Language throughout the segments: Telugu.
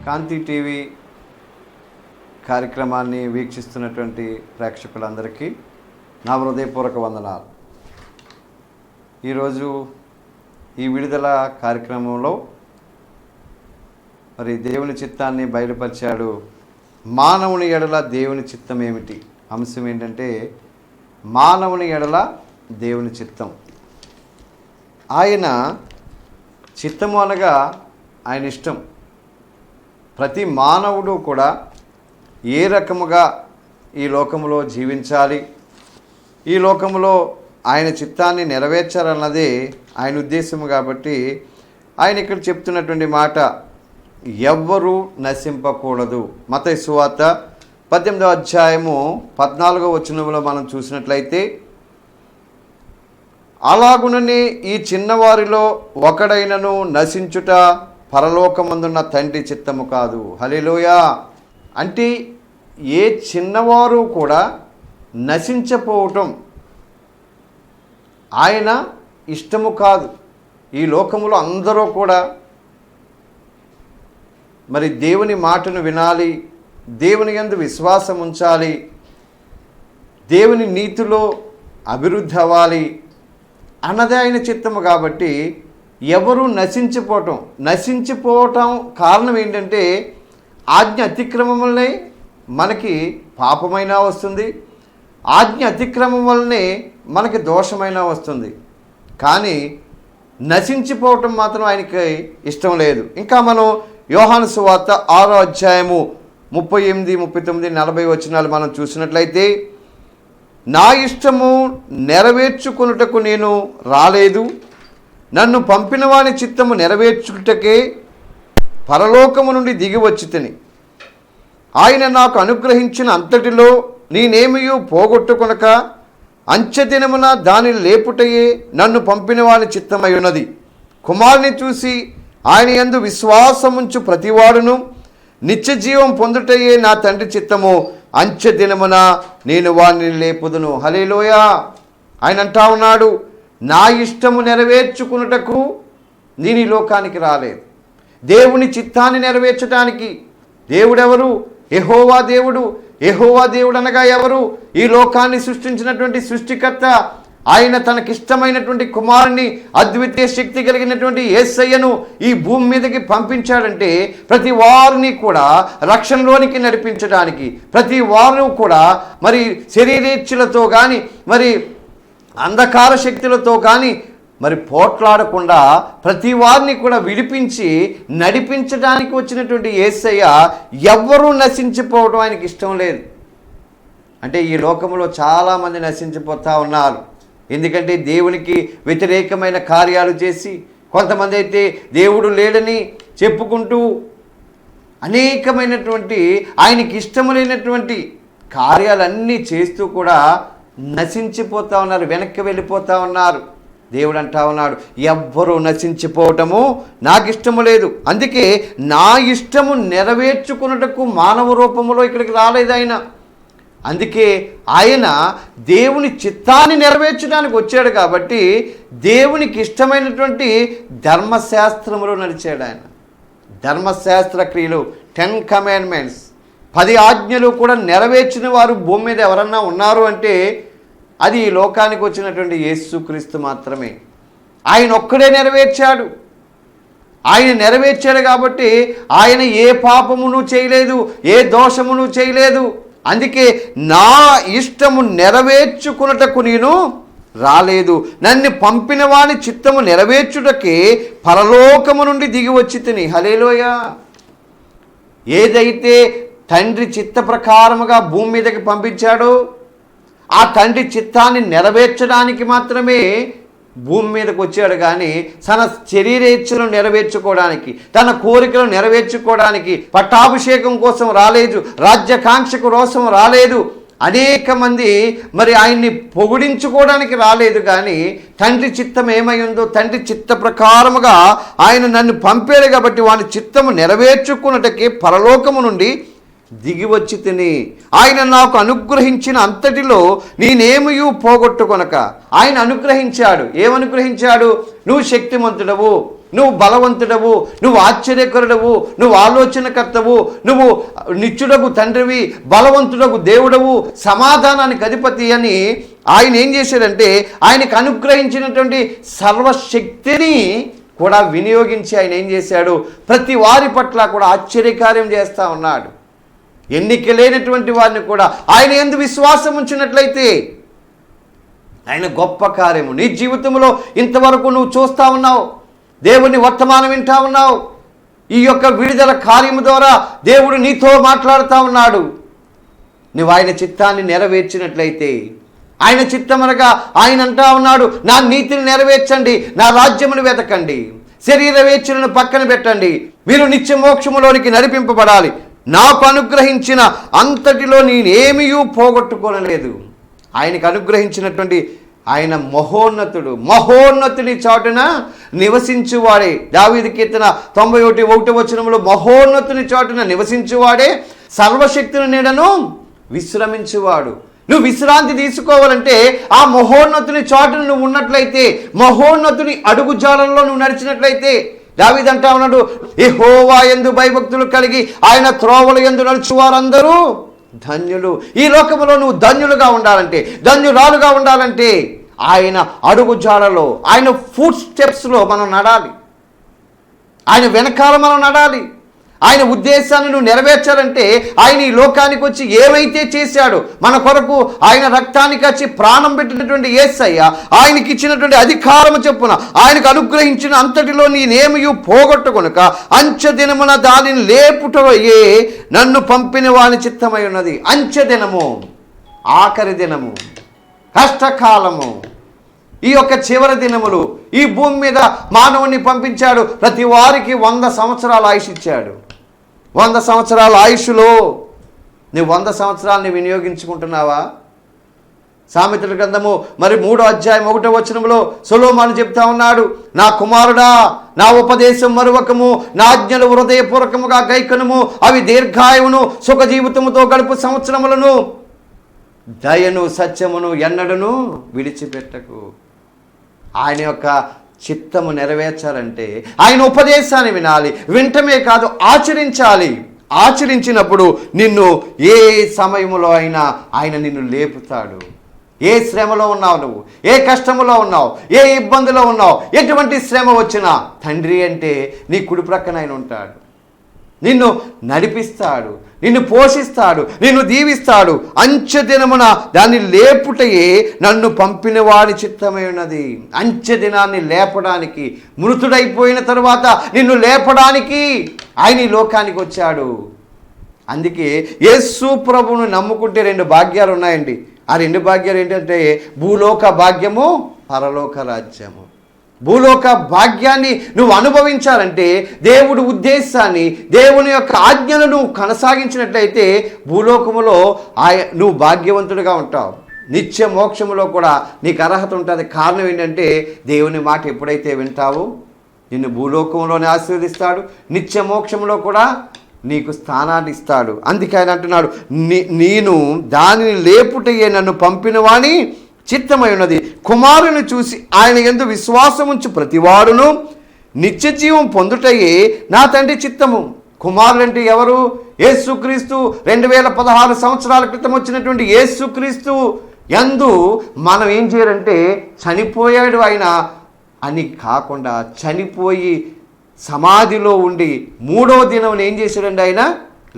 కాంతి టీవీ కార్యక్రమాన్ని వీక్షిస్తున్నటువంటి ప్రేక్షకులందరికీ నా హృదయపూర్వక వందనాలు. ఈరోజు ఈ విడుదల కార్యక్రమంలో మరి దేవుని చిత్తాన్ని బయలుపరిచాడు. మానవుని ఎడల దేవుని చిత్తం ఏమిటి? అంశం ఏంటంటే మానవుని ఎడల దేవుని చిత్తం. ఆయన చిత్తము అనగా ఆయన ఇష్టం. ప్రతి మానవుడు కూడా ఏ రకముగా ఈ లోకములో జీవించాలి, ఈ లోకములో ఆయన చిత్తాన్ని నెరవేర్చాలన్నదే ఆయన ఉద్దేశము. కాబట్టి ఆయన ఇక్కడ చెప్తున్నటువంటి మాట, ఎవ్వరూ నశింపకూడదు. మత్తయి సువార్త 18వ అధ్యాయము 14వ వచనంలో మనం చూసినట్లయితే, అలాగుననే ఈ చిన్నవారిలో ఒకడైనను నశించుట పరలోకమందున్న తండ్రి చిత్తము కాదు. హల్లెలూయా. అంటే ఏ చిన్నవారు కూడా నశించపోవటం ఆయన ఇష్టము కాదు. ఈ లోకములో అందరూ కూడా మరి దేవుని మాటను వినాలి, దేవుని యందు విశ్వాసం ఉంచాలి, దేవుని నీతిలో అభివృద్ధి అవ్వాలి అన్నదే ఆయన చిత్తము. కాబట్టి ఎవరు నశించిపోవటం కారణం ఏంటంటే ఆజ్ఞ అతిక్రమం వల్లనే మనకి పాపమైనా వస్తుంది, ఆజ్ఞ అతిక్రమం వల్లనే మనకి దోషమైనా వస్తుంది. కానీ నశించిపోవటం మాత్రం ఆయనకి ఇష్టం లేదు. ఇంకా మనం యోహాను సువార్త 6వ అధ్యాయము 38, 39, 40 వచనాలు మనం చూసినట్లయితే, నా ఇష్టము నెరవేర్చుకొనుటకు నేను రాలేదు, నన్ను పంపిన వాని చిత్తము నెరవేర్చుటకే పరలోకము నుండి దిగి వచ్చితిని. ఆయన నాకు అనుగ్రహించిన అంతటిలో నేనేమియూ పోగొట్టుకొనక అంచెదినమున దానిని లేపుటయే నన్ను పంపిన వాని చిత్తమై ఉన్నది. కుమారుని చూసి ఆయన యందు విశ్వాసముంచు ప్రతివాడును నిత్య జీవం పొందుటయే నా తండ్రి చిత్తము, అంచె దినమున నేను వారిని లేపుదును. హల్లెలూయా. ఆయన అంటా ఉన్నాడు, నా ఇష్టము నెరవేర్చుకున్నటకు నేను ఈ లోకానికి రాలేదు. దేవుని చిత్తాన్ని నెరవేర్చడానికి. దేవుడెవరు? యెహోవా దేవుడు. యెహోవా దేవుడు అనగా ఎవరు? ఈ లోకాన్ని సృష్టించినటువంటి సృష్టికర్త. ఆయన తనకిష్టమైనటువంటి కుమారుని, అద్వితీయ శక్తి కలిగినటువంటి యేసయ్యను ఈ భూమి మీదకి పంపించాడంటే ప్రతి వారిని కూడా రక్షణలోనికి నడిపించడానికి, ప్రతి వారు కూడా మరి శరీరేచ్ఛలతో కానీ మరి అంధకార శక్తులతో కానీ మరి పోట్లాడకుండా ప్రతి వారిని కూడా విడిపించి నడిపించడానికి వచ్చినటువంటి యేసయ్య ఎవ్వరూ నశించిపోవడం ఆయనకి ఇష్టం లేదు. అంటే ఈ లోకంలో చాలామంది నశించిపోతూ ఉన్నారు. ఎందుకంటే దేవునికి వ్యతిరేకమైన కార్యాలు చేసి, కొంతమంది అయితే దేవుడు లేడని చెప్పుకుంటూ అనేకమైనటువంటి ఆయనకి ఇష్టము లేనటువంటి కార్యాలన్నీ చేస్తూ కూడా నశించిపోతూ ఉన్నారు, వెనక్కి వెళ్ళిపోతూ ఉన్నారు. దేవుడు అంటా ఉన్నాడు, ఎవ్వరూ నశించిపోవటము నాకు ఇష్టము లేదు. అందుకే నా ఇష్టము నెరవేర్చుకున్నటకు మానవ రూపంలో ఇక్కడికి రాలేదు ఆయన. అందుకే ఆయన దేవుని చిత్తాన్ని నెరవేర్చడానికి వచ్చాడు. కాబట్టి దేవునికి ఇష్టమైనటువంటి ధర్మశాస్త్రములో నడిచాడు ఆయన. ధర్మశాస్త్ర క్రియలు, 10 కమాండ్మెంట్స్, 10 ఆజ్ఞలు కూడా నెరవేర్చిన వారు భూమి మీద ఎవరన్నా ఉన్నారు అంటే అది ఈ లోకానికి వచ్చినటువంటి యేసుక్రీస్తు మాత్రమే. ఆయన ఒక్కడే నెరవేర్చాడు. ఆయన నెరవేర్చాడు కాబట్టి ఆయన ఏ పాపమును చేయలేదు, ఏ దోషమును చేయలేదు. అందుకే నా ఇష్టము నెరవేర్చుకున్నటకు నేను రాలేదు, నన్ను పంపిన వాని చిత్తము నెరవేర్చుటకే పరలోకము నుండి దిగి వచ్చి తిని. హల్లెలూయా. ఏదైతే తండ్రి చిత్త ప్రకారముగా భూమి మీదకి పంపించాడో ఆ తండ్రి చిత్తాన్ని నెరవేర్చడానికి మాత్రమే భూమి మీదకి వచ్చాడు. కానీ తన శరీరేచ్ఛను నెరవేర్చుకోవడానికి, తన కోరికలను నెరవేర్చుకోవడానికి, పట్టాభిషేకం కోసం రాలేదు, రాజ్యాకాంక్ష కోసం రాలేదు, అనేక మంది మరి ఆయన్ని పొగిడించుకోవడానికి రాలేదు. కానీ తండ్రి చిత్తం ఏమై ఉందో తండ్రి చిత్త ప్రకారముగా ఆయన నన్ను పంపాడు కాబట్టి వాని చిత్తము నెరవేర్చుకున్నటకే పరలోకము నుండి దిగి వచ్చి తిని. ఆయన నాకు అనుగ్రహించిన అంతటిలో నేనేమీ పోగొట్టుకొనక. ఆయన అనుగ్రహించాడు. ఏమనుగ్రహించాడు? నువ్వు శక్తిమంతుడవు, నువ్వు బలవంతుడవు, నువ్వు ఆశ్చర్యకరుడవు, నువ్వు ఆలోచనకర్తవు, నువ్వు నిత్యుడగు తండ్రివి, బలవంతుడగు దేవుడవు, సమాధానానికి అధిపతి అని ఆయన ఏం చేశాడంటే ఆయనకు అనుగ్రహించినటువంటి సర్వశక్తిని కూడా వినియోగించి ఆయన ఏం చేశాడు, ప్రతి వారి పట్ల కూడా ఆశ్చర్యకార్యం చేస్తూ ఉన్నాడు. ఎన్నిక లేనటువంటి వారిని కూడా ఆయన యందు విశ్వాసం ఉంచినట్లయితే ఆయన గొప్ప కార్యము నీ జీవితంలో ఇంతవరకు నువ్వు చూస్తూ ఉన్నావు. దేవుని వర్తమానం వింటా ఉన్నావు. ఈ యొక్క విడుదల కార్యము ద్వారా దేవుడు నీతో మాట్లాడుతూ ఉన్నాడు. నువ్వు ఆయన చిత్తాన్ని నెరవేర్చినట్లయితే, ఆయన చిత్తమనగా ఆయన అంటా ఉన్నాడు, నా నీతిని నెరవేర్చండి, నా రాజ్యమును వెతకండి, శరీర వేచ్ఛలను పక్కన పెట్టండి, మీరు నిత్య మోక్షములోనికి నడిపింపబడాలి. నాకు అనుగ్రహించిన అంతటిలో నేనేమీ పోగొట్టుకోనలేదు. ఆయనకు అనుగ్రహించినటువంటి ఆయన మహోన్నతుడు, మహోన్నతుని చాటున నివసించువాడే. దావీదు కీర్తన 91:1 మహోన్నతుని చాటున నివసించువాడే సర్వశక్తిని నీడను విశ్రమించువాడు. నువ్వు విశ్రాంతి తీసుకోవాలంటే ఆ మహోన్నతుని చాటును నువ్వు ఉన్నట్లయితే, మహోన్నతుని అడుగుజాలంలో నువ్వు నడిచినట్లయితే, దావీదు అంటా ఉన్నాడు, యెహోవా యందు భయభక్తులు కలిగి ఆయన త్రోవల యందు నడుచువారందరూ ధన్యులు. ఈ లోకంలో నువ్వు ధన్యులుగా ఉండాలంటే, ధన్యురాలుగా ఉండాలంటే ఆయన అడుగుజాడలో, ఆయన ఫుట్ స్టెప్స్లో మనం నడాలి. ఆయన వెనకాల మనం నడాలి. ఆయన ఉద్దేశాన్ని నువ్వు నెరవేర్చాలంటే ఆయన ఈ లోకానికి వచ్చి ఏవైతే చేశాడో మన కొరకు, ఆయన రక్తానికి వచ్చి ప్రాణం పెట్టినటువంటి యేసయ్య ఆయనకి ఇచ్చినటువంటి అధికారము చెప్పున ఆయనకు అనుగ్రహించిన అంతటిలో నేనేమీ పోగొట్టుకొనక అంచెదినమున దానిని లేపుటయే నన్ను పంపిన వాని చిత్తమై ఉన్నది. అంచెదినము, ఆఖరి దినము, కష్టకాలము, ఈ యొక్క చివరి దినములు, ఈ భూమి మీద మానవుని పంపించాడు. ప్రతి వారికి 100 సంవత్సరాల ఆయుష్ ఇచ్చాడు. 100 సంవత్సరాల ఆయుష్లో నువ్వు 100 సంవత్సరాలని వినియోగించుకుంటున్నావా? సామెతల గ్రంథము 3:1 సొలొమోను చెప్తా ఉన్నాడు, నా కుమారుడా, నా ఉపదేశం మరువకము, నా ఆజ్ఞలు హృదయపూర్వకముగా గైకొనుము, అవి దీర్ఘాయువును సుఖ జీవితముతో గడుపు సంవత్సరములను, దయను సత్యమును ఎన్నడను విడిచిపెట్టకు. ఆయన యొక్క చిత్తము నెరవేర్చాలంటే ఆయన ఉపదేశాన్ని వినాలి. వింటమే కాదు, ఆచరించాలి. ఆచరించినప్పుడు నిన్ను ఏ సమయంలో అయినా ఆయన నిన్ను లేపుతాడు. ఏ శ్రమలో ఉన్నావు, నువ్వు ఏ కష్టములో ఉన్నావు, ఏ ఇబ్బందిలో ఉన్నావు, ఎటువంటి శ్రమ వచ్చినా తండ్రి అంటే నీ కుడి ప్రక్కన ఆయన ఉంటాడు. నిన్ను నడిపిస్తాడు, నిన్ను పోషిస్తాడు, నిన్ను దీవిస్తాడు. అంచెదినమున దాన్ని లేపుటయే నన్ను పంపిన వాడి చిత్తమై ఉన్నది. అంచెదినాన్ని లేపడానికి, మృతుడైపోయిన తరువాత నిన్ను లేపడానికి ఆయన ఈ లోకానికి వచ్చాడు. అందుకే యేసు ప్రభువును నమ్ముకుంటే 2 భాగ్యాలు ఉన్నాయండి. ఆ 2 భాగ్యాలు ఏంటంటే భూలోక భాగ్యము, పరలోక రాజ్యము. భూలోక భాగ్యాన్ని నువ్వు అనుభవించాలంటే దేవుడి ఉద్దేశాన్ని, దేవుని యొక్క ఆజ్ఞలను నువ్వు కొనసాగించినట్లయితే భూలోకములో నువ్వు భాగ్యవంతుడిగా ఉంటావు. నిత్య మోక్షములో కూడా నీకు అర్హత ఉంటుంది. కారణం ఏంటంటే దేవుని మాట ఎప్పుడైతే వింటావో నిన్ను భూలోకంలోనే ఆశీర్వదిస్తాడు, నిత్య మోక్షంలో కూడా నీకు స్థానాన్ని ఇస్తాడు. అందుకే ఆయన అంటున్నాడు, నేను దానిని లేపుటయే నన్ను పంపిన వాని చిత్తమై ఉన్నది. కుమారుని చూసి ఆయన యందు విశ్వాసముంచు ప్రతివాడును నిత్య జీవం పొందుటయే నా తండ్రి చిత్తము. కుమారుడు అంటే ఎవరు? యేసుక్రీస్తు. 2016 సంవత్సరాల క్రితం వచ్చినటువంటి యేసుక్రీస్తు యందు మనం ఏం చేయాలంటే చనిపోయాడు ఆయన అని కాకుండా, చనిపోయి సమాధిలో ఉండి 3వ దినం ఏం చేశాడండి, ఆయన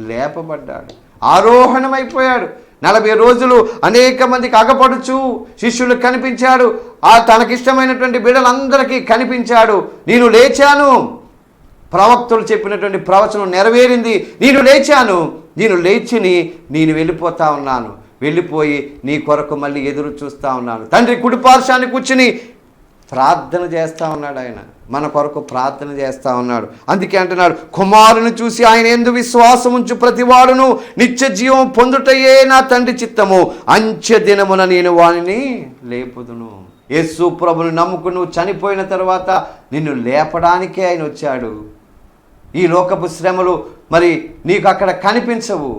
లేపబడ్డాడు, ఆరోహణమైపోయాడు. 40 రోజులు అనేక మందికి అగపడుచు శిష్యులకు కనిపించాడు. తనకిష్టమైనటువంటి బిడ్డలందరికీ కనిపించాడు. నేను లేచాను, ప్రవక్తలు చెప్పినటువంటి ప్రవచనం నెరవేరింది. నేను లేచాను, నేను లేచిని నేను వెళ్ళిపోతా ఉన్నాను, వెళ్ళిపోయి నీ కొరకు మళ్ళీ ఎదురు చూస్తూ ఉన్నాను. తండ్రి కుడిపార్శ్వాన్ని కూర్చుని ప్రార్థన చేస్తూ ఉన్నాడు. ఆయన మన కొరకు ప్రార్థన చేస్తూ ఉన్నాడు. అందుకే అంటున్నాడు, కుమారుని చూసి ఆయన యందు విశ్వాసం ఉంచు ప్రతివాడును నిత్య జీవం పొందుటయే నా తండ్రి చిత్తము. అంచె దినమున నేను వానిని లేపుదును. యేసు ప్రభుని నమ్ముకుని నువ్వు చనిపోయిన తర్వాత నిన్ను లేపడానికే ఆయన వచ్చాడు. ఈ లోకపు శ్రమలు మరి నీకు అక్కడ కనిపించవు.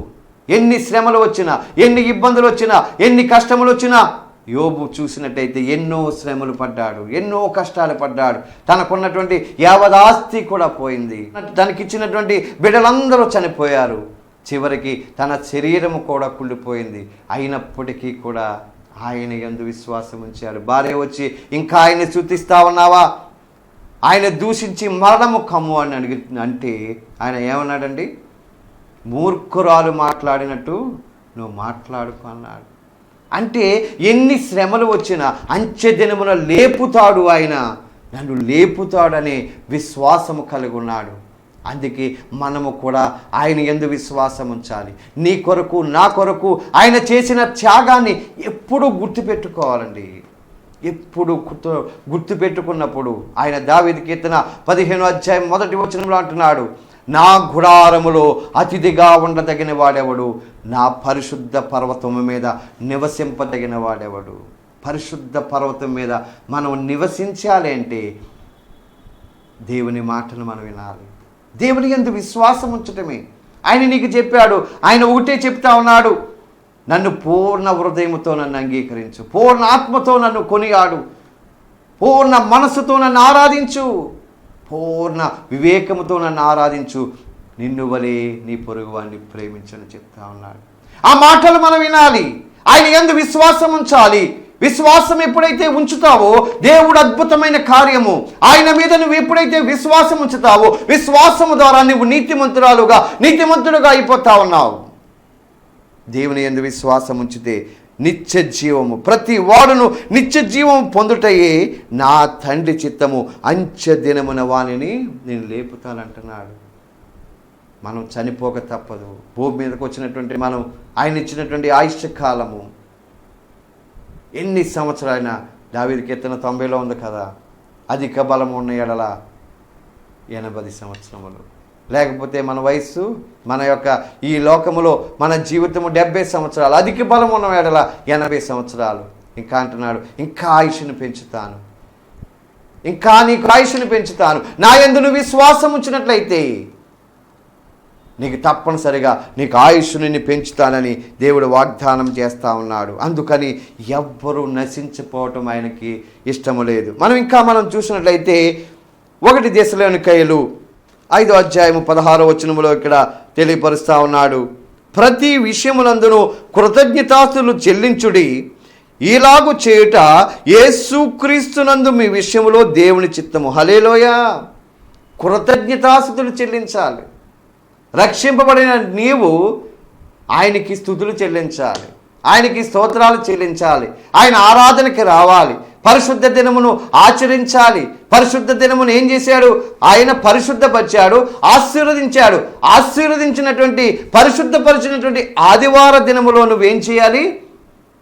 ఎన్ని శ్రమలు వచ్చినా, ఎన్ని ఇబ్బందులు వచ్చినా, ఎన్ని కష్టములు వచ్చినా యోబు చూసినట్టయితే ఎన్నో శ్రమలు పడ్డాడు, ఎన్నో కష్టాలు పడ్డాడు. తనకున్నటువంటి యావదాస్తి కూడా పోయింది, తనకిచ్చినటువంటి బిడ్డలందరూ చనిపోయారు. చివరికి తన శరీరము కూడా కుళ్ళిపోయింది. అయినప్పటికీ కూడా ఆయన యందు విశ్వాసం ఉంచాడు. భార్య వచ్చి, ఇంకా ఆయన్ని స్తుతిస్తా ఉన్నావా, ఆయన దూషించి మరణము కమ్ము అని అంటే ఆయన ఏమన్నాడండి? మూర్ఖురాలు మాట్లాడినట్టు నువ్వు మాట్లాడుకో అన్నాడు. అంటే ఎన్ని శ్రమలు వచ్చినా అంచె దినమున లేపుతాడు, ఆయన నన్ను లేపుతాడనే విశ్వాసము కలిగి ఉన్నాడు. అందుకే మనము కూడా ఆయన యందు విశ్వాసం ఉంచాలి. నీ కొరకు, నా కొరకు ఆయన చేసిన త్యాగాన్ని ఎప్పుడూ గుర్తుపెట్టుకోవాలండి. ఎప్పుడు గుర్తుపెట్టుకున్నప్పుడు ఆయన దావీదు కీర్తన 15వ అధ్యాయం 1వ వచనంలో అంటున్నాడు, నా గుడారములో అతిథిగా ఉండదగిన వాడెవడు, నా పరిశుద్ధ పర్వతము మీద నివసింపదగిన వాడెవడు. పరిశుద్ధ పర్వతం మీద మనం నివసించాలి అంటే దేవుని మాటలు మనం వినాలి. దేవుని యందు విశ్వాసం ఉంచటమే. ఆయన నీకు చెప్పాడు, ఆయన ఒకటే చెప్తా ఉన్నాడు, నన్ను పూర్ణ హృదయముతో నన్ను అంగీకరించు, పూర్ణ ఆత్మతో నన్ను కొనియాడు, పూర్ణ మనస్సుతో నన్ను ఆరాధించు, పూర్ణ వివేకముతో నన్ను ఆరాధించు, నిన్ను వలే నీ పొరుగువాన్ని ప్రేమించని చెప్తా ఉన్నాడు. ఆ మాటలు మనం వినాలి. ఆయన యందు విశ్వాసం ఉంచాలి. విశ్వాసం ఎప్పుడైతే ఉంచుతావో దేవుడు అద్భుతమైన కార్యము, ఆయన మీద నువ్వు ఎప్పుడైతే విశ్వాసం ఉంచుతావో విశ్వాసము ద్వారా నువ్వు నీతిమంతుడుగా అయిపోతా ఉన్నావు. దేవుని యందు విశ్వాసం ఉంచితే నిత్య జీవము, ప్రతి వాడును నిత్య జీవము పొందుటయే నా తండ్రి చిత్తము, అంచె దినమున వానిని నేను లేపుతానంటున్నాడు. మనం చనిపోక తప్పదు. భూమి మీదకి వచ్చినటువంటి మనం ఆయన ఇచ్చినటువంటి ఆయుష్య కాలము ఎన్ని సంవత్సరాలైనా, దావీదు కీర్తన 90లో ఉంది కదా, అధిక బలం ఉన్న ఎడల 80 సంవత్సరములు, లేకపోతే మన వయస్సు, మన యొక్క ఈ లోకములో మన జీవితము 70 సంవత్సరాలు, అధిక బలం ఉన్న ఎడల 80 సంవత్సరాలు. ఇంకా అంటున్నాడు, ఇంకా ఆయుష్ను పెంచుతాను, ఇంకా నీకు ఆయుష్ను పెంచుతాను. నా యందు నువ్వు విశ్వాసం ఉంచినట్లయితే నీకు తప్పనిసరిగా నీకు ఆయుష్ని పెంచుతానని దేవుడు వాగ్దానం చేస్తూ ఉన్నాడు. అందుకని ఎవ్వరూ నశించిపోవటం ఆయనకి ఇష్టము లేదు. మనం చూసినట్లయితే 1 దెస్సలోనికయులు 5వ అధ్యాయము 16వ వచనములో ఇక్కడ తెలియపరుస్తూ ఉన్నాడు, ప్రతి విషయములందును కృతజ్ఞతాస్తులు చెల్లించుడి, ఇలాగు చేయుట యేసుక్రీస్తునందు మీ విషయములో దేవుని చిత్తము. హల్లెలూయా. కృతజ్ఞతాస్తులు చెల్లించాలి. రక్షింపబడిన నీవు ఆయనకి స్తుతులు చెల్లించాలి, ఆయనకి స్తోత్రాలు చెల్లించాలి, ఆయన ఆరాధనకి రావాలి, పరిశుద్ధ దినమును ఆచరించాలి. పరిశుద్ధ దినమును ఏం చేశాడు? ఆయన పరిశుద్ధపరిచాడు, ఆశీర్వదించాడు. ఆశీర్వదించినటువంటి పరిశుద్ధపరిచినటువంటి ఆదివార దినములో నువ్వేం చేయాలి?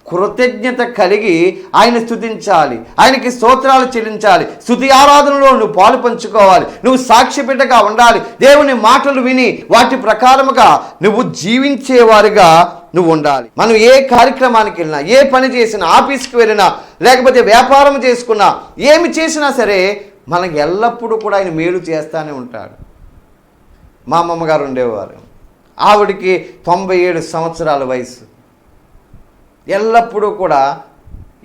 కృతజ్ఞత కలిగి ఆయన స్తుతించాలి, ఆయనకి స్తోత్రాలు చెల్లించాలి. స్తుతి ఆరాధనలో నువ్వు పాలు పంచుకోవాలి. నువ్వు సాక్ష్యపెట్టగా ఉండాలి. దేవుని మాటలు విని వాటి ప్రకారముగా నువ్వు జీవించేవారిగా నువ్వు ఉండాలి. మనం ఏ కార్యక్రమానికి వెళ్ళినా, ఏ పని చేసినా, ఆఫీస్కి వెళ్ళినా, లేకపోతే వ్యాపారం చేసుకున్నా, ఏమి చేసినా సరే మనకు ఎల్లప్పుడూ కూడా ఆయన మేలు చేస్తూనే ఉంటాడు. మా అమ్మమ్మగారు ఉండేవారు, ఆవిడికి 97 సంవత్సరాల వయసు. ఎల్లప్పుడూ కూడా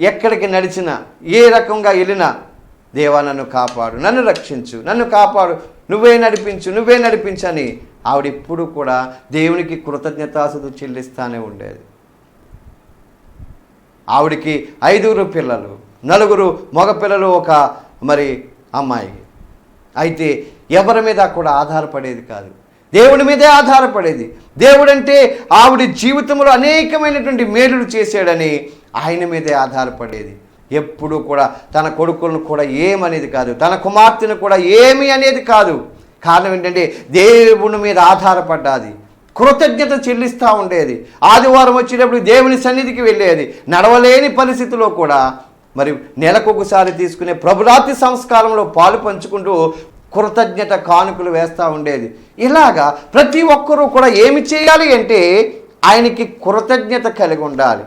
ఎక్కడికి నడిచినా, ఏ రకంగా వెళ్ళినా, దేవా నన్ను కాపాడు, నన్ను రక్షించు, నన్ను కాపాడు, నువ్వే నడిపించని ఆవిడ ఎప్పుడు కూడా దేవునికి కృతజ్ఞతాస్తుతులు చెల్లిస్తూనే ఉండేది. ఆవిడికి 5 పిల్లలు, 4 మగపిల్లలు, ఒక అమ్మాయి. అయితే ఎవరి మీద కూడా ఆధారపడేది కాదు, దేవుడి మీదే ఆధారపడేది. దేవుడంటే ఆవిడ జీవితంలో అనేకమైనటువంటి మేలులు చేశాడని ఆయన మీదే ఆధారపడేది. ఎప్పుడు కూడా తన కొడుకులను కూడా ఏమనేది కాదు, తన కుమార్తెను కూడా ఏమి అనేది కాదు. కారణం ఏంటంటే దేవుని మీద ఆధారపడ్డాది, కృతజ్ఞత చెల్లిస్తూ ఉండేది. ఆదివారం వచ్చేటప్పుడు దేవుని సన్నిధికి వెళ్ళేది. నడవలేని పరిస్థితిలో కూడా నెలకొకసారి తీసుకునే ప్రభురాత్రి సంస్కారంలో పాలు పంచుకుంటూ కృతజ్ఞత కానుకలు వేస్తూ ఉండేది. ఇలాగా ప్రతి ఒక్కరూ కూడా ఏమి చేయాలి అంటే ఆయనకి కృతజ్ఞత కలిగి ఉండాలి.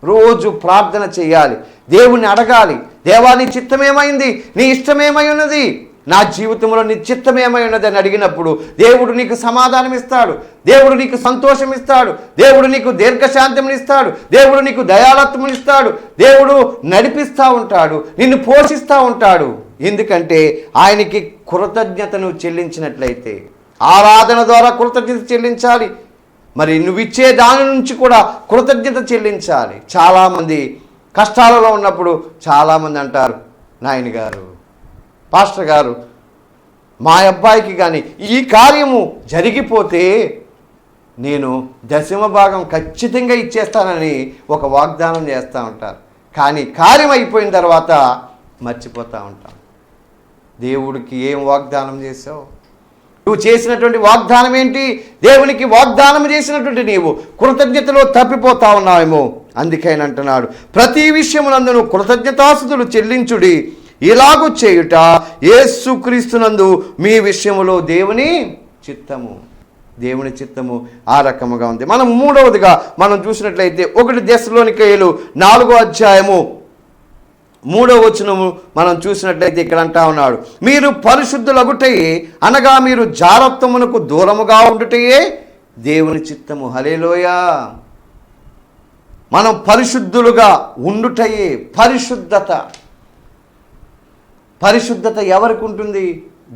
రోజు ప్రార్థన చేయాలి, దేవుని అడగాలి, దేవా నీ చిత్తమేమైంది, నీ ఇష్టమేమై ఉన్నది, నా జీవితంలో నీ చిత్తం ఏమై ఉన్నదని అడిగినప్పుడు దేవుడు నీకు సమాధానం ఇస్తాడు, దేవుడు నీకు సంతోషం ఇస్తాడు, దేవుడు నీకు దీర్ఘశాంతముని ఇస్తాడు, దేవుడు నీకు దయాళత్వముని ఇస్తాడు, దేవుడు నడిపిస్తూ ఉంటాడు, నిన్ను పోషిస్తూ ఉంటాడు. ఎందుకంటే ఆయనకి కృతజ్ఞతను చెల్లించినట్లయితే, ఆరాధన ద్వారా కృతజ్ఞత చెల్లించాలి. మరి నువ్వు ఇచ్చే దాని నుంచి కూడా కృతజ్ఞత చెల్లించాలి. చాలామంది కష్టాలలో ఉన్నప్పుడు చాలామంది అంటారు, నాయన గారు, పాస్టర్ గారు, మా అబ్బాయికి కానీ ఈ కార్యము జరిగిపోతే నేను 10వ భాగం ఖచ్చితంగా ఇచ్చేస్తానని ఒక వాగ్దానం చేస్తూ ఉంటారు. కానీ కార్యం అయిపోయిన తర్వాత మర్చిపోతూ ఉంటాం. దేవుడికి ఏం వాగ్దానం చేసావు? నువ్వు చేసినటువంటి వాగ్దానం ఏంటి? దేవునికి వాగ్దానం చేసినటువంటి నీవు కృతజ్ఞతలో తప్పిపోతా ఉన్నావేమో. అందుకని అంటున్నాడు, ప్రతి విషయమునందు కృతజ్ఞతాస్తుతులు చెల్లించుడి, ఇలాగూ చేయుట యేసుక్రీస్తునందు మీ విషయములో దేవుని చిత్తము ఆ రకముగా ఉంది. మనం మూడవదిగా మనం చూసినట్లయితే 1 దెస్సలోనికీయులు 4వ అధ్యాయము 3వ వచనము మనం చూసినట్లయితే ఇక్కడ అంటా ఉన్నాడు, మీరు పరిశుద్ధులగుటయే అనగా మీరు జారత్వమునకు దూరముగా ఉండుటయే దేవుని చిత్తము. హల్లెలూయా. మనం పరిశుద్ధులుగా ఉండుటయే పరిశుద్ధత ఎవరికి ఉంటుంది?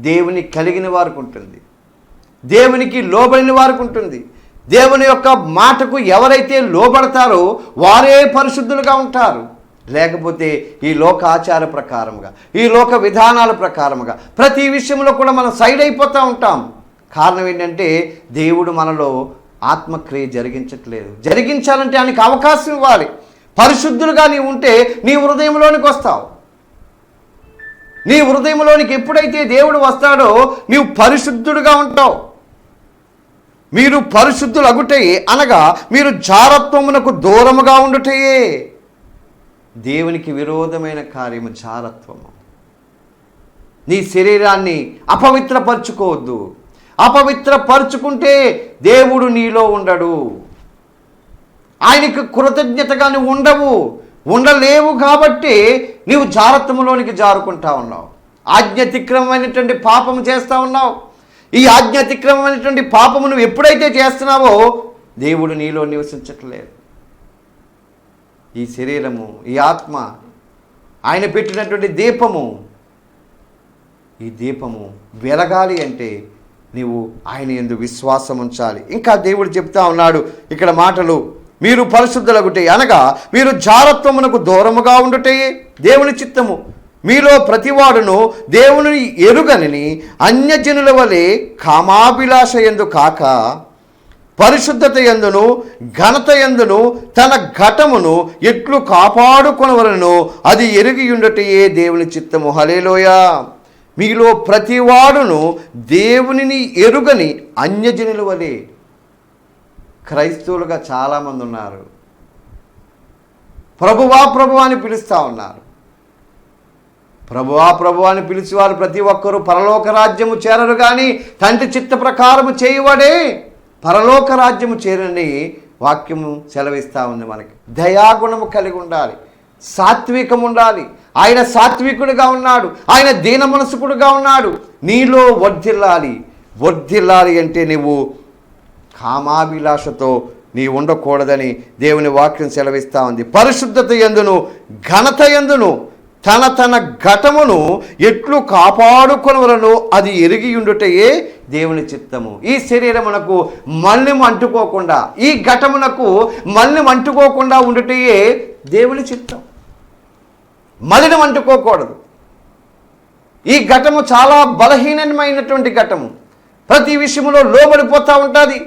దేవుని కలిగిన వారికి ఉంటుంది, దేవునికి లోబడిన వారికి ఉంటుంది. దేవుని యొక్క మాటకు ఎవరైతే లోబడతారో వారే పరిశుద్ధులుగా ఉంటారు. లేకపోతే ఈ లోక ఆచార ప్రకారముగా, ఈ లోక విధానాల ప్రకారముగా ప్రతి విషయంలో కూడా మనం సైడ్ అయిపోతూ ఉంటాం. కారణం ఏంటంటే దేవుడు మనలో ఆత్మక్రియ జరిగించట్లేదు. జరిగించాలంటే ఆయనకి అవకాశం ఇవ్వాలి. పరిశుద్ధులుగా నీవు ఉంటే నీ హృదయంలోనికి వస్తావు. నీ హృదయంలోనికి ఎప్పుడైతే దేవుడు వస్తాడో నీవు పరిశుద్ధుడుగా ఉంటావు. మీరు పరిశుద్ధులు అగుటయే అనగా మీరు జారత్వమునకు దూరముగా ఉండుటయే. దేవునికి విరోధమైన కార్యము జారత్వము. నీ శరీరాన్ని అపవిత్రపరచుకోవద్దు. అపవిత్రపరుచుకుంటే దేవుడు నీలో ఉండడు. ఆయనకు కృతజ్ఞతగా నువ్వు ఉండలేవు కాబట్టి నీవు జారత్వములోనికి జారుకుంటా ఉన్నావు. ఆజ్ఞాతిక్రమమైనటువంటి పాపము చేస్తూ ఉన్నావు. ఈ ఆజ్ఞాతిక్రమమైనటువంటి పాపము నువ్వు ఎప్పుడైతే చేస్తున్నావో దేవుడు నీలో నివసించట్లేదు. ఈ శరీరము, ఈ ఆత్మ ఆయన పెట్టినటువంటి దీపము. ఈ దీపము వెలగాలి అంటే నీవు ఆయన యందు విశ్వాసం ఉంచాలి. ఇంకా దేవుడు చెప్తా ఉన్నాడు ఇక్కడ మాటలు, మీరు పరిశుద్ధులగుటే అనగా మీరు జారత్వమునకు దూరముగా ఉండుటే దేవుని చిత్తము. మీలో ప్రతివాడును దేవుని ఎరుగని అన్యజనుల వలె కామాభిలాష యందు కాక పరిశుద్ధత యందును ఘనత యందును తన ఘటమును ఎట్లు కాపాడుకొనవలెనో అది ఎరిగి ఉండుటయే దేవుని చిత్తము. హల్లెలూయా. మీలో ప్రతివాడును దేవునిని ఎరుగని అన్యజనుల వలె. క్రైస్తవులుగా చాలామంది ఉన్నారు. ప్రభువా ప్రభువా అని పిలుస్తూ ఉన్నారు. ప్రభువా ప్రభువా అని పిలిచేవారు ప్రతి ఒక్కరూ పరలోక రాజ్యము చేరరు, కానీ తండ్రి చిత్త ప్రకారము చేయువాడే పరలోక రాజ్యము చేరని వాక్యము సెలవిస్తూ ఉంది. మనకి దయాగుణము కలిగి ఉండాలి, సాత్వికం ఉండాలి. ఆయన సాత్వికుడిగా ఉన్నాడు, ఆయన దీన మనసుకుడుగా ఉన్నాడు. నీలో వర్ధిల్లాలి అంటే నువ్వు కామాభిలాషతో నీ ఉండకూడదని దేవుని వాక్యం సెలవిస్తూ ఉంది. పరిశుద్ధత యందును ఘనత యందును తన ఘటమును ఎట్లు కాపాడుకొనవలెనో అది ఎరిగి ఉండుటయే దేవుని చిత్తము. ఈ శరీరమునకు మలినం అంటుకోకుండా, ఈ ఘటమునకు మలినం అంటుకోకుండా ఉండుటయే దేవుని చిత్తం. మలినం అంటుకోకూడదు. ఈ ఘటము చాలా బలహీనమైనటువంటి ఘటము. ప్రతి విషయంలో లోబడిపోతూ ఉంటుంది.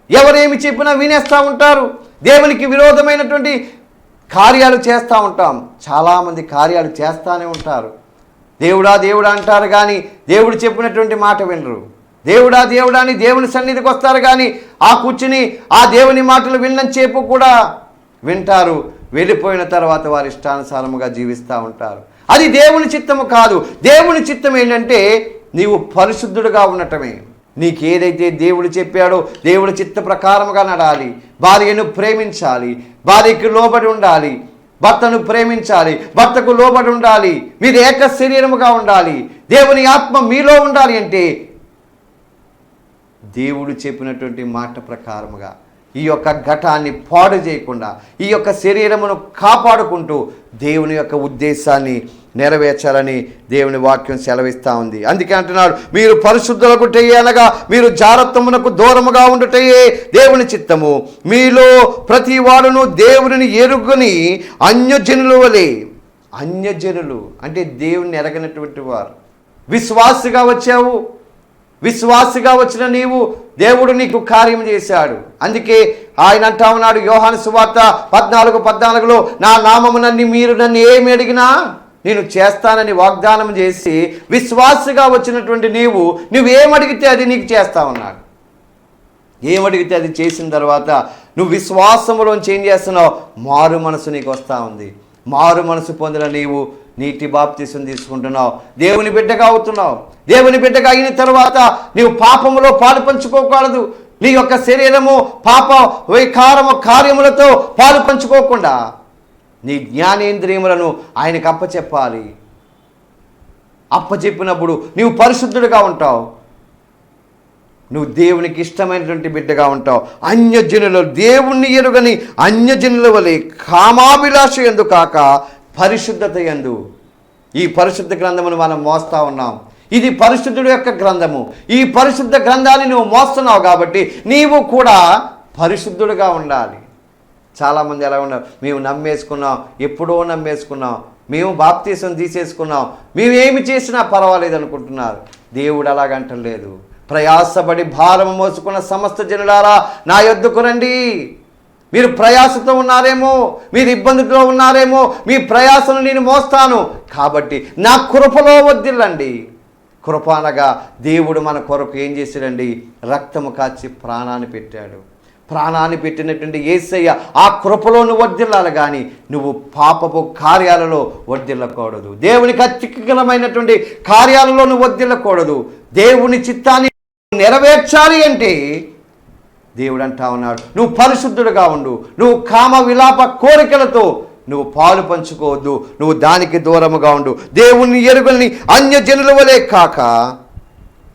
ఎవరేమి చెప్పినా వినేస్తూ ఉంటారు. దేవునికి విరోధమైనటువంటి కార్యాలు చేస్తూ ఉంటాం. చాలామంది కార్యాలు చేస్తూనే ఉంటారు. దేవుడా దేవుడా అంటారు కానీ దేవుడు చెప్పినటువంటి మాట వినరు. దేవుడా దేవుడా అని దేవుని సన్నిధికి వస్తారు కానీ ఆ కూర్చుని ఆ దేవుని మాటలు విన్నంతసేపు కూడా వింటారు. వెళ్ళిపోయిన తర్వాత వారి ఇష్టానుసారముగా జీవిస్తూ ఉంటారు. అది దేవుని చిత్తము కాదు. దేవుని చిత్తం ఏంటంటే నీవు పరిశుద్ధుడుగా ఉండటమే. నీకు ఏదైతే దేవుడు చెప్పాడో దేవుడి చిత్త ప్రకారముగా నడాలి. భార్యను ప్రేమించాలి, భార్యకు లోబడి ఉండాలి, భర్తను ప్రేమించాలి, భర్తకు లోబడి ఉండాలి, మీరు ఏక శరీరముగా ఉండాలి, దేవుని ఆత్మ మీలో ఉండాలి అంటే దేవుడు చెప్పినటువంటి మాట ప్రకారముగా ఈ యొక్క ఘటాన్ని పాడు చేయకుండా ఈ యొక్క శరీరమును కాపాడుకుంటూ దేవుని యొక్క ఉద్దేశాన్ని నెరవేర్చాలని దేవుని వాక్యం సెలవిస్తూ ఉంది. అందుకే అంటున్నాడు, మీరు పరిశుద్ధులగుటే అనగా మీరు జారత్వమునకు దూరముగా ఉండుటయే దేవుని చిత్తము. మీలో ప్రతి వాడును దేవుని ఎరుగని అన్యజనుల వలె. అన్యజనులు అంటే దేవుని ఎరగనటువంటి వారు. విశ్వాసిగా వచ్చావు, విశ్వాసిగా వచ్చిన నీవు దేవుడు నీకు కార్యం చేశాడు. అందుకే ఆయన అంటా ఉన్నాడు యోహాను సువార్త 14:14 నా నామమునని మీరు నన్ను ఏమి అడిగినా నేను చేస్తానని వాగ్దానం చేసి విశ్వాసిగా వచ్చినటువంటి నువ్వేమడిగితే అది నీకు చేస్తా ఉన్నాడు. ఏమడిగితే అది చేసిన తర్వాత నువ్వు విశ్వాసములోంచి ఏం చేస్తున్నావు? మారు మనసు నీకు వస్తూ ఉంది. మారు మనసు పొందిన నీవు నీటి బాప్తిసం తీసుకుంటున్నావు, దేవుని బిడ్డగా అవుతున్నావు. దేవుని బిడ్డగా అయిన తర్వాత నీవు పాపములో పాలు పంచుకోకూడదు. నీ యొక్క శరీరము పాప వైకారము కార్యములతో పాలు పంచుకోకుండా నీ జ్ఞానేంద్రియములను ఆయనకు అప్పచెప్పాలి. అప్పచెప్పినప్పుడు నీవు పరిశుద్ధుడిగా ఉంటావు, నువ్వు దేవునికి ఇష్టమైనటువంటి బిడ్డగా ఉంటావు. అన్యజనులు దేవుణ్ణి ఎరుగని అన్యజనుల వలె కామాభిలాష యందు కాక పరిశుద్ధత యందు. ఈ పరిశుద్ధ గ్రంథమును మనం మోస్తా ఉన్నాం. ఇది పరిశుద్ధుడి యొక్క గ్రంథము. ఈ పరిశుద్ధ గ్రంథాన్ని నువ్వు మోస్తున్నావు కాబట్టి నీవు కూడా పరిశుద్ధుడిగా ఉండాలి. చాలామంది ఎలా ఉన్నారు, మేము నమ్మేసుకున్నాం, ఎప్పుడో నమ్మేసుకున్నాం, మేము బాప్తీసం తీసేసుకున్నాం, మేమేమి చేసినా పర్వాలేదు అనుకుంటున్నారు. దేవుడు అలాగంటలేదు. ప్రయాసపడి భారము మోసుకున్న సమస్త జనులారా నా యొద్దకు రండి. మీరు ప్రయాసతో ఉన్నారేమో, మీరు ఇబ్బందిలో ఉన్నారేమో, మీ ప్రయాసను నేను మోస్తాను కాబట్టి నా కృపలో వర్ధిల్లండి. కృప అనగా దేవుడు మన కొరకు ఏం చేశాడండి? రక్తము కాచి ప్రాణాన్ని పెట్టాడు. ప్రాణాన్ని పెట్టినటువంటి యేసయ్య ఆ కృపలో నువ్వు వర్ధిల్లాలి కానీ నువ్వు పాపపు కార్యాలలో వర్ధిల్లకూడదు. దేవునికి అత్యున్నతమైనటువంటి కార్యాలలో నువ్వు వర్ధిల్లకూడదు. దేవుని చిత్తాన్ని నెరవేర్చాలి అంటే దేవుడు అంటా ఉన్నాడు, నువ్వు పరిశుద్ధుడుగా ఉండు. నువ్వు కామ విలాప కోరికలతో నువ్వు పాలు పంచుకోవద్దు, నువ్వు దానికి దూరముగా ఉండు. దేవుని ఎరుగని అన్యజనుల వలె కాక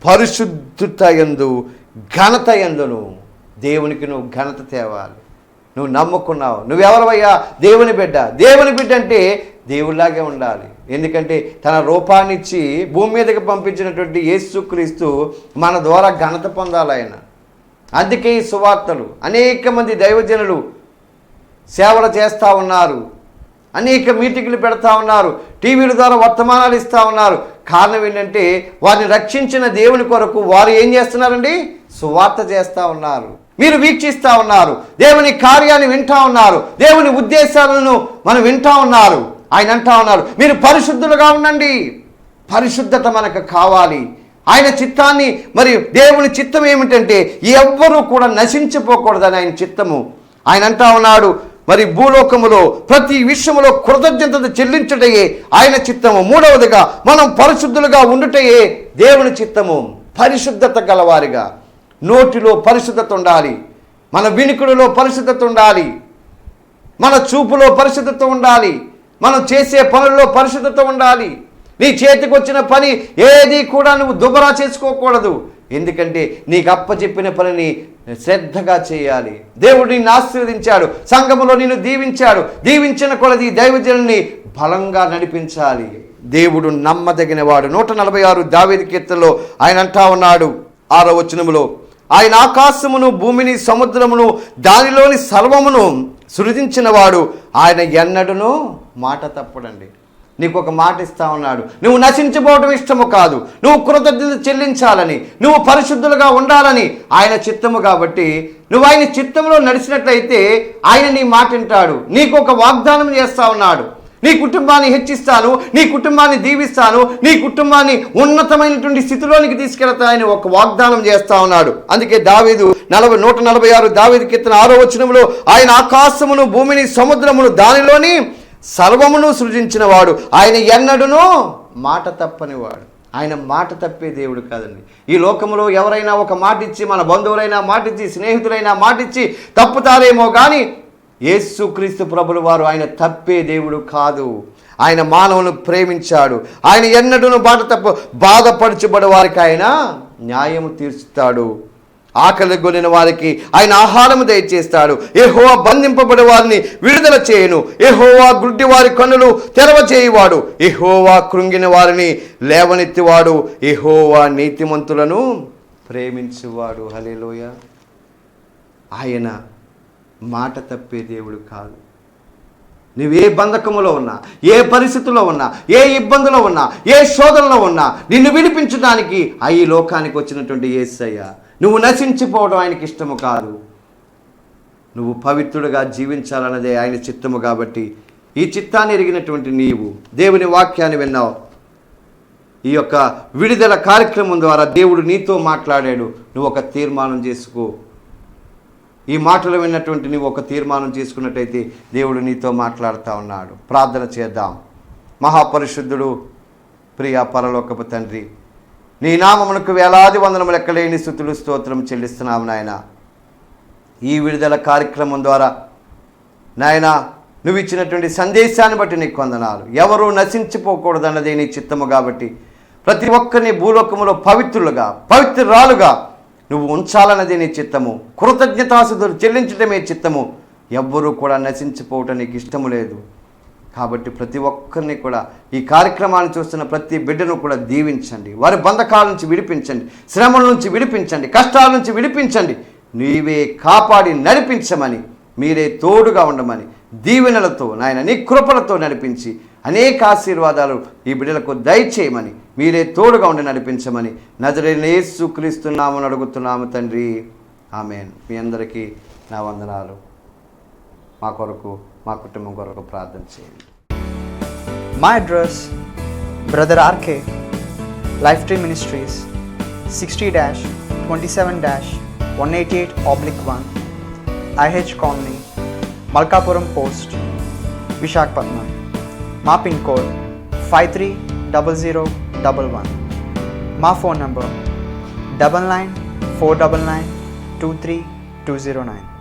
పరిశుద్ధత యందు ఘనత యందును దేవునికి నువ్వు ఘనత తేవాలి. నువ్వు నమ్ముకున్నావు, నువ్వెవరవయ్యా? దేవుని బిడ్డ. దేవుని బిడ్డ అంటే దేవుడిలాగే ఉండాలి. ఎందుకంటే తన రూపాన్ని ఇచ్చి భూమి మీదకి పంపించినటువంటి యేసుక్రీస్తు మన ద్వారా ఘనత పొందాలి ఆయన. అందుకే ఈ సువార్తలు అనేక మంది దైవజనులు సేవలు చేస్తూ ఉన్నారు, అనేక మీటింగులు పెడతా ఉన్నారు, టీవీల ద్వారా వర్తమానాలు ఇస్తూ ఉన్నారు. కారణం ఏంటంటే వారిని రక్షించిన దేవుని కొరకు వారు ఏం చేస్తున్నారండి? సువార్త చేస్తూ ఉన్నారు. మీరు వీక్షిస్తూ ఉన్నారు, దేవుని కార్యాన్ని వింటా ఉన్నారు, దేవుని ఉద్దేశాలను మనం వింటా ఉన్నారు. ఆయన అంటా ఉన్నారు, మీరు పరిశుద్ధులుగా ఉండండి. పరిశుద్ధత మనకు కావాలి. ఆయన చిత్తాన్ని, మరి దేవుని చిత్తం ఏమిటంటే ఎవ్వరూ కూడా నశించిపోకూడదని ఆయన చిత్తము. ఆయన అంటా ఉన్నాడు, మరి భూలోకములో ప్రతి విషయములో కృతజ్ఞత చెల్లించుటయే ఆయన చిత్తము. మూడవదిగా మనం పరిశుద్ధులుగా ఉండుటయే దేవుని చిత్తము. పరిశుద్ధత గలవారిగా, నోటిలో పరిశుద్ధత ఉండాలి, మన వినికుడిలో పరిశుద్ధత ఉండాలి, మన చూపులో పరిశుద్ధత ఉండాలి, మనం చేసే పనుల్లో పరిశుద్ధత ఉండాలి. నీ చేతికి వచ్చిన పని ఏది కూడా నువ్వు దుబరా చేసుకోకూడదు. ఎందుకంటే నీకు అప్పచెప్పిన పనిని శ్రద్ధగా చేయాలి. దేవుడు నిన్ను ఆశీర్వదించాడు, సంఘములో నిన్ను దీవించాడు, దీవించిన కొలది దైవజనుని బలంగా నడిపించాలి. దేవుడు నమ్మదగిన వాడు. 146 దావీదు కీర్తనలో ఆయన అంటా ఉన్నాడు 6వ వచనములో, ఆయన ఆకాశమును భూమిని సముద్రమును దానిలోని సర్వమును సృజించిన వాడు, ఆయన ఎన్నడూనూ మాట తప్పడండి. నీకు ఒక మాట ఇస్తా ఉన్నాడు, నువ్వు నశించిపోవడం ఇష్టము కాదు, నువ్వు కృతజ్ఞత చెల్లించాలని, నువ్వు పరిశుద్ధులుగా ఉండాలని ఆయన చిత్తము. కాబట్టి నువ్వు ఆయన చిత్తంలో నడిచినట్లయితే ఆయన నీ మాట వింటాడు. నీకు ఒక వాగ్దానం చేస్తా ఉన్నాడు, నీ కుటుంబాన్ని హెచ్చిస్తాను, నీ కుటుంబాన్ని దీవిస్తాను, నీ కుటుంబాన్ని ఉన్నతమైనటువంటి స్థితిలోనికి తీసుకెళ్తానని ఒక వాగ్దానం చేస్తా ఉన్నాడు. అందుకే దావీదు 146 దావీదు కీర్తన 6వ వచనంలో, ఆయన ఆకాశమును భూమిని సముద్రమును దానిలోని సర్వమును సృజించిన వాడు, ఆయన ఎన్నడూనూ మాట తప్పనివాడు. ఆయన మాట తప్పే దేవుడు కాదండి. ఈ లోకంలో ఎవరైనా ఒక మాట ఇచ్చి, మన బంధువులైనా మాట ఇచ్చి, స్నేహితులైనా మాట ఇచ్చి తప్పుతారేమో కానీ యేసుక్రీస్తు ప్రభుల వారు ఆయన తప్పే దేవుడు కాదు. ఆయన మానవులను ప్రేమించాడు. ఆయన ఎన్నడూను బాధపరచబడే వారికి ఆయన న్యాయము తీర్చుతాడు. ఆకలి గొనిన వారికి ఆయన ఆహారము దయచేస్తాడు. యెహోవా బంధింపబడే వారిని విడుదల చేయను. యెహోవా గుడ్డి వారి కన్నులు తెరవచేయువాడు. యెహోవా కృంగిన వారిని లేవనెత్తివాడు. యెహోవా నీతిమంతులను ప్రేమించువాడు. హల్లెలూయా. ఆయన మాట తప్పే దేవుడు కాదు. నువ్వే బంధకములో ఉన్నా, ఏ పరిస్థితుల్లో ఉన్నా, ఏ ఇబ్బందులో ఉన్నా, ఏ శోధనలో ఉన్నా, నిన్ను విడిపించడానికి ఈ లోకానికి వచ్చినటువంటి యేసయ్య. నువ్వు నశించిపోవడం ఆయనకి ఇష్టము కాదు. నువ్వు పవిత్రుడుగా జీవించాలన్నదే ఆయన చిత్తము. కాబట్టి ఈ చిత్తాన్ని ఎరిగినటువంటి నీవు దేవుని వాక్యాన్ని విన్నావు. ఈ యొక్క విడుదల కార్యక్రమం ద్వారా దేవుడు నీతో మాట్లాడాడు. నువ్వు ఒక తీర్మానం చేసుకో. ఈ మాటలు విన్నటువంటి నువ్వు ఒక తీర్మానం చేసుకున్నట్టయితే దేవుడు నీతో మాట్లాడుతూ ఉన్నాడు. ప్రార్థన చేద్దాం. మహాపరిశుద్ధుడు, ప్రియ పరలోకపు తండ్రి, నీ నామమునకు వేలాది వందనములు లెక్కలేని స్తుతులు స్తోత్రం చెల్లిస్తున్నాము నాయన. ఈ విడుదల కార్యక్రమం ద్వారా నాయన నువ్వు ఇచ్చినటువంటి సందేశాన్ని బట్టి నీకు వందనాలు. ఎవరూ నశించిపోకూడదన్నదే నీ చిత్తము. కాబట్టి ప్రతి ఒక్కరిని భూలోకములో పవిత్రురాలుగా నువ్వు ఉంచాలన్నదే నీ చిత్తము. కృతజ్ఞతాస్తుతులు చెల్లించడమే చిత్తము. ఎవ్వరూ కూడా నశించిపోవటం నీకు ఇష్టము లేదు. కాబట్టి ప్రతి ఒక్కరిని కూడా ఈ కార్యక్రమాన్ని చూస్తున్న ప్రతి బిడ్డను కూడా దీవించండి. వారి బంధకాల నుంచి విడిపించండి, శ్రమల నుంచి విడిపించండి, కష్టాల నుంచి విడిపించండి. నీవే కాపాడి నడిపించమని, మీరే తోడుగా ఉండమని, దీవెనలతో నాయన నీ కృపలతో నడిపించి అనేక ఆశీర్వాదాలు ఈ బిడ్డలకు దయచేయమని, మీరే తోడుగా ఉండి నడిపించమని నజరేయుడైన యేసుక్రీస్తు నామమున అడుగుతున్నాము తండ్రి. ఆమేన్. మీ అందరికీ నా వందనాలు. మా కొరకు, మా కుటుంబం కొరకు ప్రార్థన చేయండి. My address, Brother RK, Lifetree Ministries, 60-27-188/1, IH Colony, Malkapuram Post, Visakhapatnam. మా పిన్ కోడ్ 530011. మా ఫోన్ నంబర్ 9949923209.